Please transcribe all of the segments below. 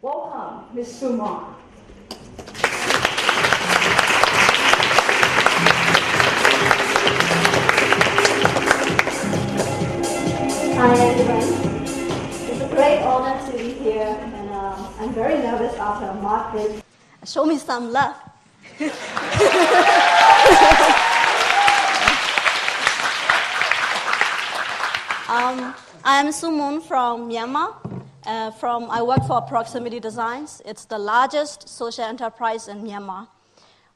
Welcome, Ms. Sumon. Hi everyone. It's a great honor to be here, and I'm very nervous after Margaret. Show me some love. I'm Sumon from Myanmar. I work for Proximity Designs. It's the largest social enterprise in Myanmar.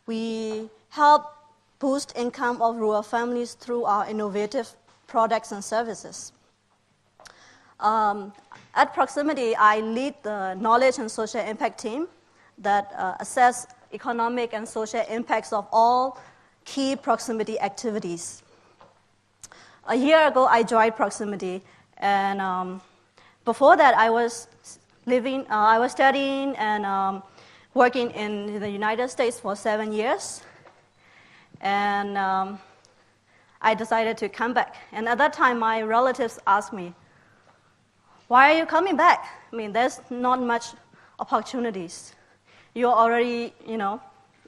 We help boost income of rural families through our innovative products and services. At Proximity, I lead the knowledge and social impact team that assess economic and social impacts of all key proximity activities. A year ago, I joined Proximity, and before that, I was studying and working in the United States for 7 years, and I decided to come back. And at that time, my relatives asked me, "Why are you coming back? I mean, there's not much opportunities. You're already,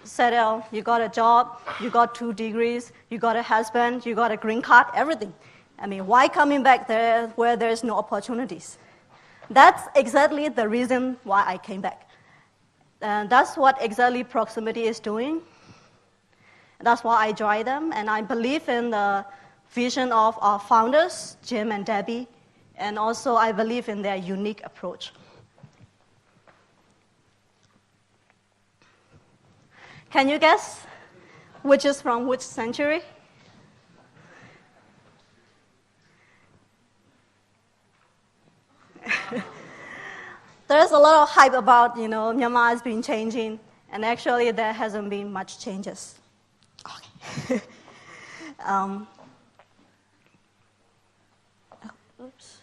settled. You got a job. You got 2 degrees. You got a husband. You got a green card. Everything. I mean, why coming back there where there's no opportunities?" That's exactly the reason why I came back. And that's what exactly Proximity is doing. That's why I joined them. And I believe in the vision of our founders, Jim and Debbie. And also, I believe in their unique approach. Can you guess which is from which century? There's a lot of hype about, Myanmar has been changing, and actually there hasn't been much changes. Okay. Oops.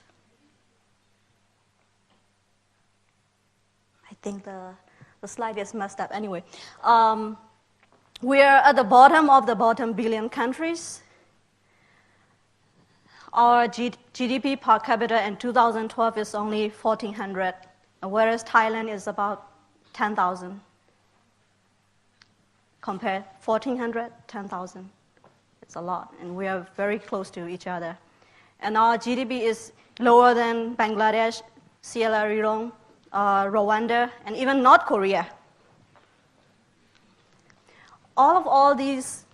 I think the slide is messed up. Anyway, we are at the bottom of the bottom billion countries. Our GDP per capita in 2012 is only 1,400, whereas Thailand is about 10,000. Compare 1,400, 10,000. It's a lot, and we are very close to each other. And our GDP is lower than Bangladesh, Sierra Leone, Rwanda, and even North Korea. All these,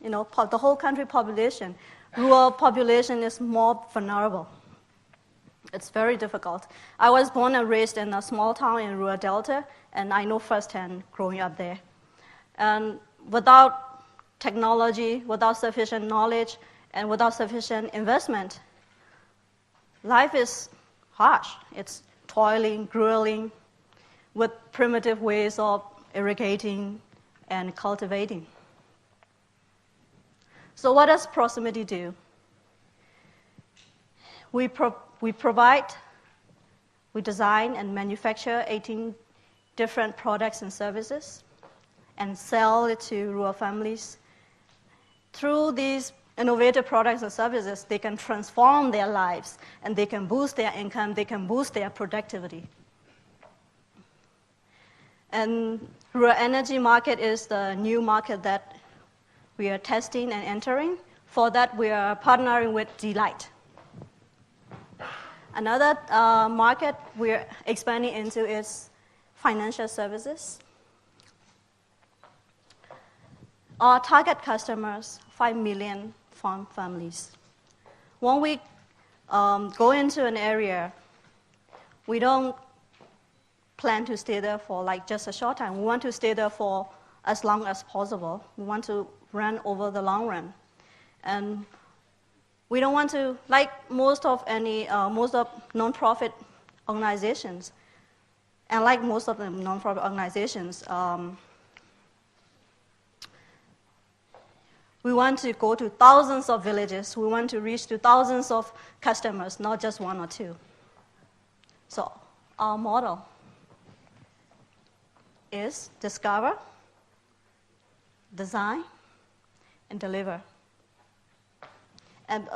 the whole country population, rural population is more vulnerable. It's very difficult. I was born and raised in a small town in rural Delta, and I know firsthand growing up there. And without technology, without sufficient knowledge, and without sufficient investment, life is harsh. It's toiling, grueling, with primitive ways of irrigating and cultivating. So what does Proximity do? We design and manufacture 18 different products and services and sell it to rural families. Through these innovative products and services, they can transform their lives, and they can boost their income, they can boost their productivity. And rural energy market is the new market that we are testing and entering. For that, we are partnering with Delight. Another market we're expanding into is financial services. Our target customers, 5 million farm families. When we go into an area, we don't plan to stay there for just a short time. We want to stay there for as long as possible. We want to run over the long run. And we don't want to, like most of non-profit organizations, and like most of the non-profit organizations, we want to go to thousands of villages. We want to reach to thousands of customers, not just 1 or 2. So our model is discover, design, and deliver. And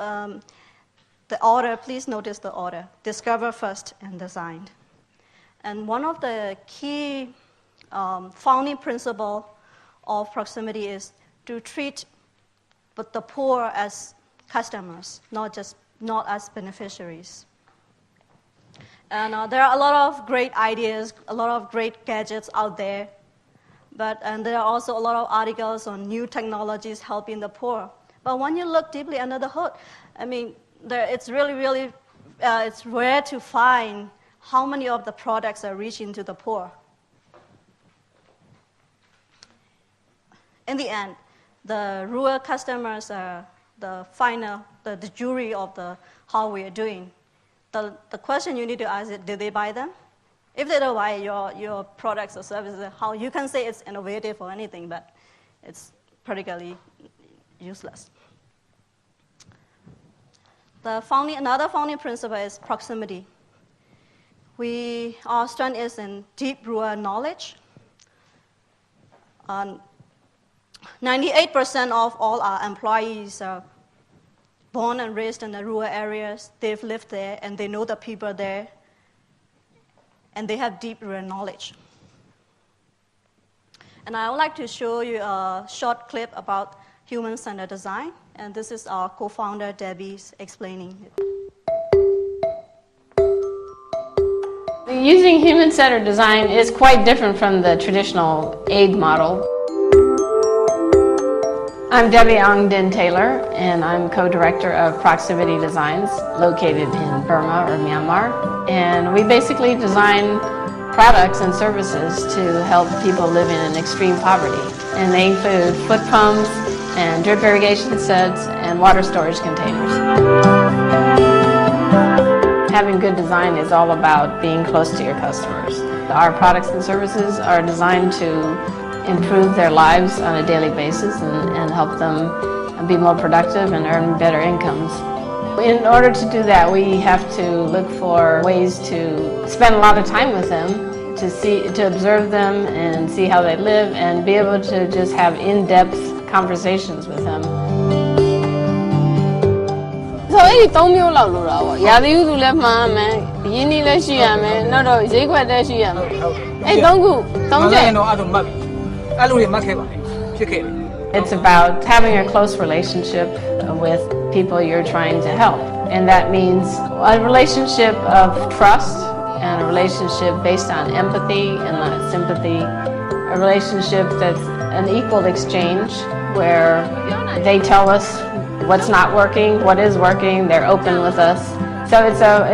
the order, please notice the order. Discover first and design. And one of the key founding principles of proximity is to treat the poor as customers, not as beneficiaries. And there are a lot of great ideas, a lot of great gadgets out there, and there are also a lot of articles on new technologies helping the poor. But when you look deeply under the hood, I mean, it's really, it's rare to find how many of the products are reaching to the poor. In the end, the rural customers are the jury of how we are doing. The question you need to ask is, did they buy them? If they don't buy your products or services, how you can say it's innovative or anything, but it's practically useless. Another founding principle is proximity. Our strength is in deep rural knowledge. 98% of all our employees are born and raised in the rural areas. They've lived there, and they know the people there, and they have deep rural knowledge. And I would like to show you a short clip about human-centered design, and this is our co-founder, Debbie, explaining it. Using human-centered design is quite different from the traditional aid model. I'm Debbie Ongdin Taylor, and I'm co-director of Proximity Designs, located in Burma or Myanmar. And we basically design products and services to help people living in extreme poverty. And they include foot pumps and drip irrigation sets and water storage containers. Having good design is all about being close to your customers. Our products and services are designed to improve their lives on a daily basis and help them be more productive and earn better incomes. In order to do that, we have to look for ways to spend a lot of time with them, to observe them and see how they live, and be able to just have in-depth conversations with them. So အဲ့ဒီ 3 မျိုးလောက်လိုတာပေါ့။ရာသီဥတုလည်းမှန်ရမယ်၊ရင်းနှီးလည်းရှိရမယ်၊နောက်တော့ဈေးကွက်လည်းရှိရမယ်။အဲ့ 3 ခု 3 ချက် It's about having a close relationship with people you're trying to help. And that means a relationship of trust and a relationship based on empathy and not sympathy. A relationship that's an equal exchange where they tell us what's not working, what is working, they're open with us. So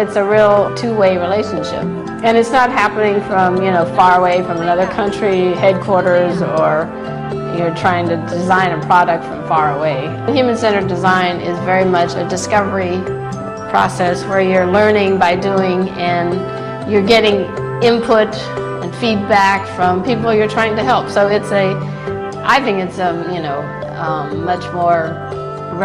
it's a real two-way relationship. And it's not happening from, far away from another country, headquarters, or you're trying to design a product from far away. Human-centered design is very much a discovery process where you're learning by doing, and you're getting input and feedback from people you're trying to help. So I think it's a, much more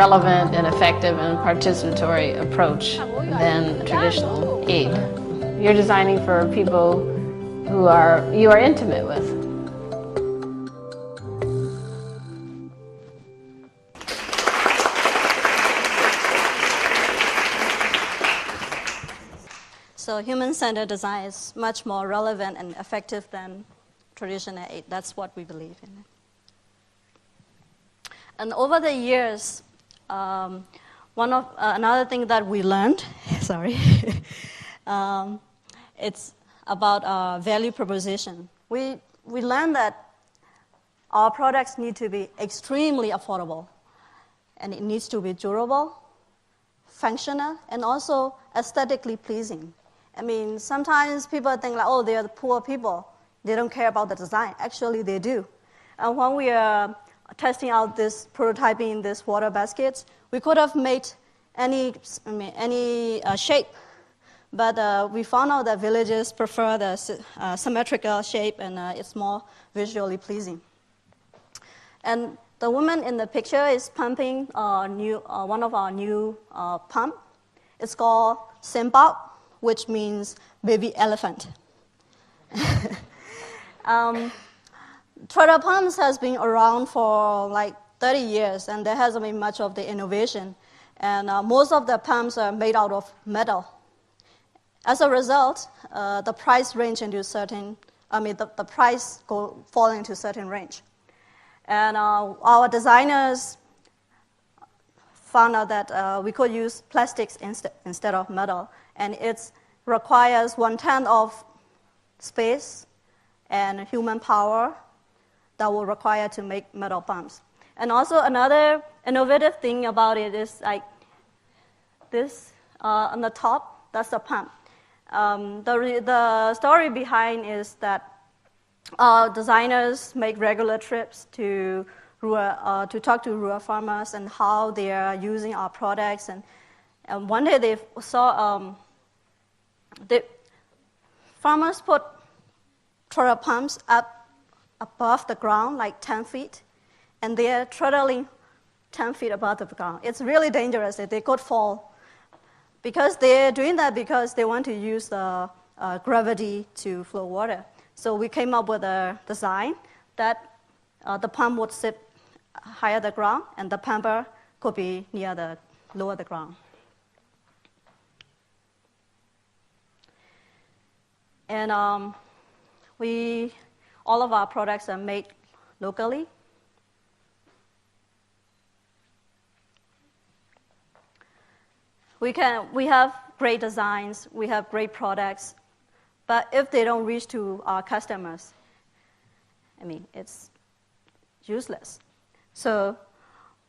relevant and effective and participatory approach than traditional aid. You're designing for people who you are intimate with. So human-centered design is much more relevant and effective than traditional aid. That's what we believe in. And over the years, another thing that we learned, sorry, it's about value proposition. We learned that our products need to be extremely affordable, and it needs to be durable, functional, and also aesthetically pleasing. I mean, sometimes people think like, oh, they are the poor people. They don't care about the design. Actually, they do. And when we are testing out this prototyping this water baskets, we could have made any shape, but we found out that villagers prefer the symmetrical shape, and it's more visually pleasing. And the woman in the picture is pumping one of our new pump. It's called Simpao, which means baby elephant. Treadle pumps has been around for like 30 years, and there hasn't been much of the innovation. And most of the pumps are made out of metal. As a result, the price range into certain, the price fall into certain range. And our designers found out that we could use plastics instead of metal, and it requires 1/10 of space and human power that will require to make metal pumps. And also another innovative thing about it is like this on the top, that's the pump. The story behind is that designers make regular trips to talk to rural farmers and how they are using our products. And one day they saw the farmers put trolley pumps up above the ground, like 10 feet, and they are traveling 10 feet above the ground. It's really dangerous. They could fall. Because they're doing that because they want to use the gravity to flow water. So we came up with a design that the pump would sit higher the ground, and the pumper could be lower the ground. And all of our products are made locally. We have great designs, we have great products, but if they don't reach to our customers, it's useless. So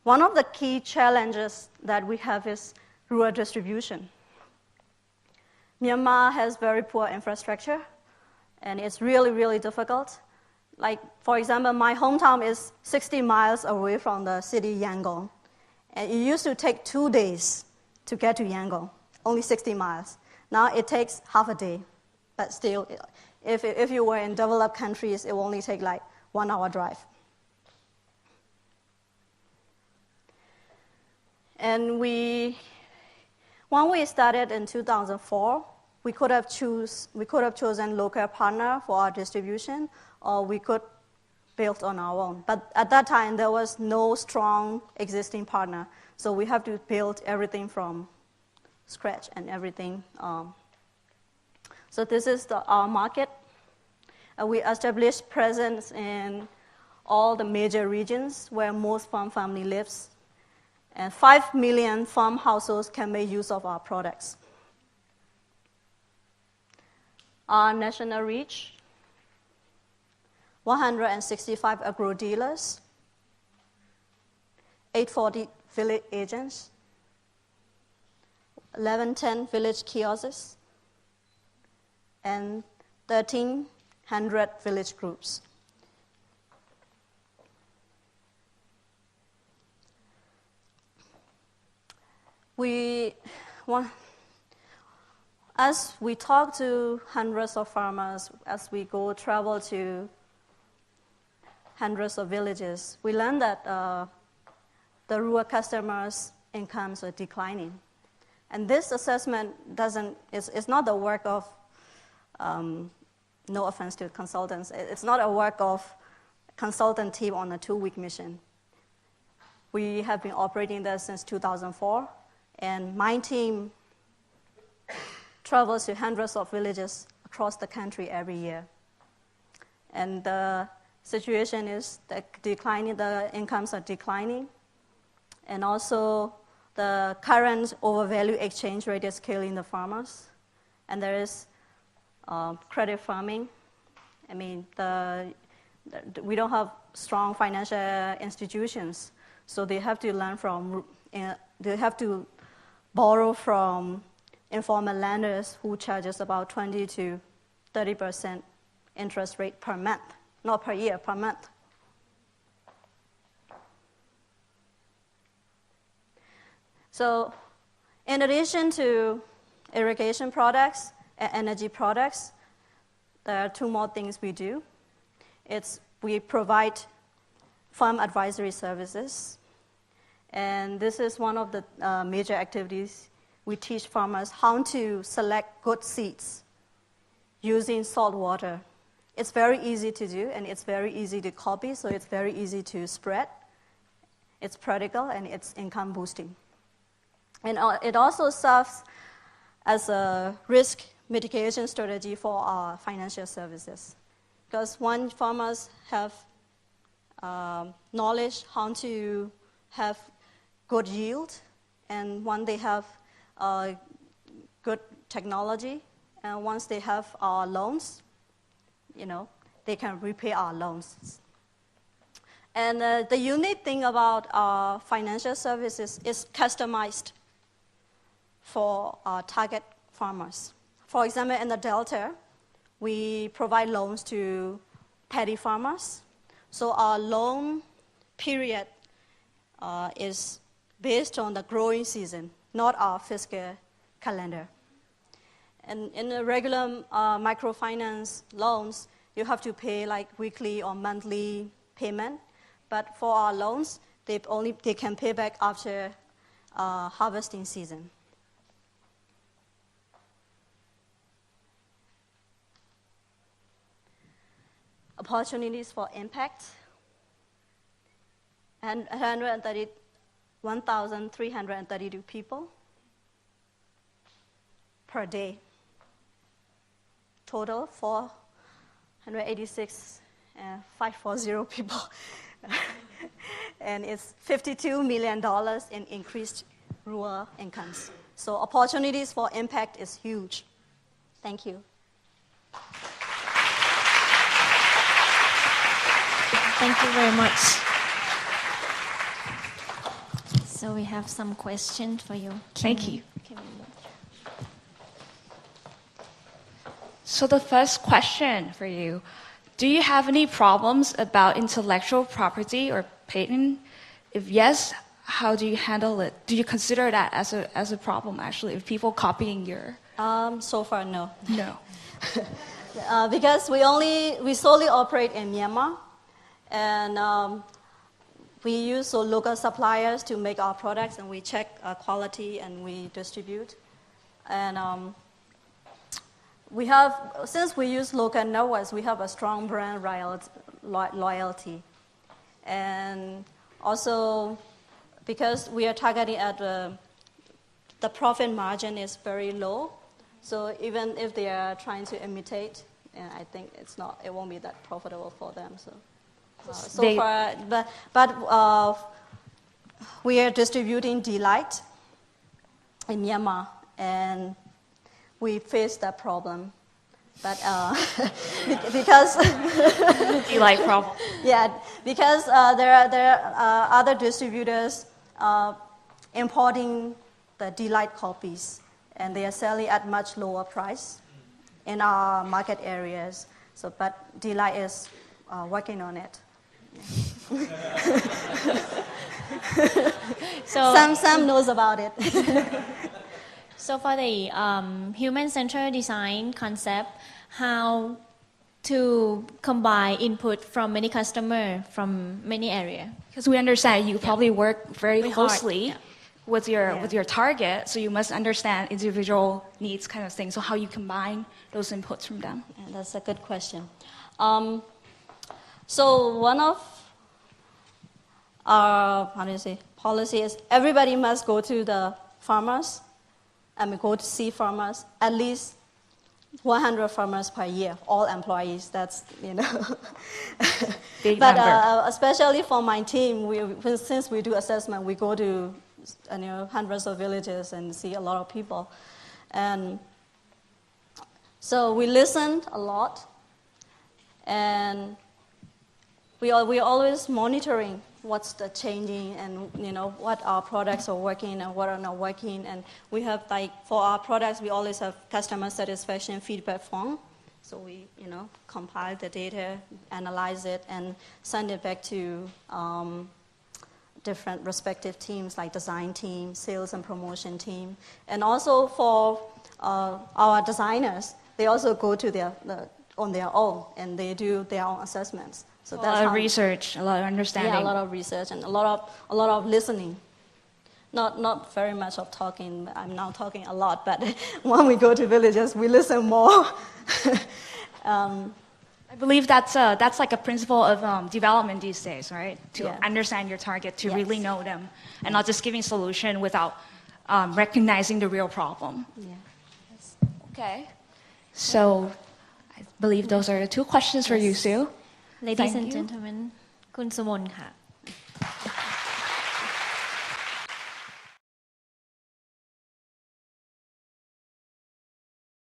one of the key challenges that we have is rural distribution. Myanmar has very poor infrastructure, and it's really, really difficult. Like, for example, my hometown is 60 miles away from the city Yangon, and it used to take 2 days to get to Yangon, only 60 miles. Now it takes half a day, but still, if you were in developed countries, it will only take like 1 hour drive. And when we started in 2004, we could have chosen local partner for our distribution, or we could build on our own. But at that time, there was no strong existing partner, so we have to build everything from scratch and everything. So this is our market. We established presence in all the major regions where most farm family lives. And 5 million farm households can make use of our products. Our national reach, 165 agro dealers, 840 village agents, 1110 village kiosks, and 1,300 village groups. As we talk to hundreds of farmers, as we travel to hundreds of villages, we learn that the rural customers' incomes are declining. And this assessment it's not the work of, no offense to consultants, it's not a work of consultant team on a 2-week mission. We have been operating there since 2004, and my team travels to hundreds of villages across the country every year. And the situation is that the incomes are declining, and also the current overvalue exchange rate is killing the farmers, and there is credit farming. We don't have strong financial institutions, so they have to borrow from informal lenders who charges about 20 to 30% interest rate per month, not per year, per month. So in addition to irrigation products and energy products, there are 2 more things we do. We provide farm advisory services, and this is one of the major activities. We teach farmers how to select good seeds using salt water. It's very easy to do, and it's very easy to copy, so it's very easy to spread. It's practical, and it's income boosting. And it also serves as a risk mitigation strategy for our financial services. Because once farmers have knowledge how to have good yield, and once they have good technology, and once they have our loans, they can repay our loans. And the unique thing about our financial services is customized for our target farmers. For example, in the Delta, we provide loans to paddy farmers. So our loan period is based on the growing season, not our fiscal calendar. And in the regular microfinance loans, you have to pay like weekly or monthly payment. But for our loans, they can pay back after harvesting season. Opportunities for impact, and 1,332 people per day. Total 486, 540 people. And it's $52 million in increased rural incomes. So opportunities for impact is huge. Thank you. Thank you very much. So we have some questions for you. Thank you. So the first question for you, do you have any problems about intellectual property or patent? If yes, how do you handle it? Do you consider that as a problem, actually, if people copying your... So far, no. No. Because we solely operate in Myanmar, and we use local suppliers to make our products, and we check quality and we distribute. And since we use local networks, we have a strong brand loyalty. And also, because we are targeting at the profit margin is very low, so even if they are trying to imitate, I think it won't be that profitable for them. But we are distributing Delight in Myanmar, and we face that problem. But because Delight problem. Yeah, because there are other distributors importing the Delight copies, and they are selling at much lower price in our market areas. But Delight is working on it. So Sam knows about it. So for the human-centered design concept, how to combine input from many customers from many areas? Because we understand you probably work very closely hard. with your target, so you must understand individual needs kind of thing. So how you combine those inputs from them? Yeah, that's a good question. So one of our policy is everybody must go to the farmers. Go to see farmers, at least 100 farmers per year, all employees. That's, Big but number. especially for my team, since we do assessment, we go to hundreds of villages and see a lot of people. And so we listen a lot, and we are always monitoring what's the changing, and what our products are working and what are not working. And we have for our products, we always have customer satisfaction feedback form. So we compile the data, analyze it, and send it back to different respective teams like design team, sales and promotion team. And also for our designers, they also go to on their own, and they do their own assessments. So that's a lot of research, a lot of understanding. Yeah, a lot of research and a lot of listening. Not very much of talking. I'm now talking a lot, but when we go to villages, we listen more. I believe that's like a principle of development these days, right? To understand your target, to really know them, and not just giving solution without recognizing the real problem. Yeah. Okay. So I believe those are the two questions for you, Sue. Ladies Thank and you. gentlemen คุณสุมนค่ะ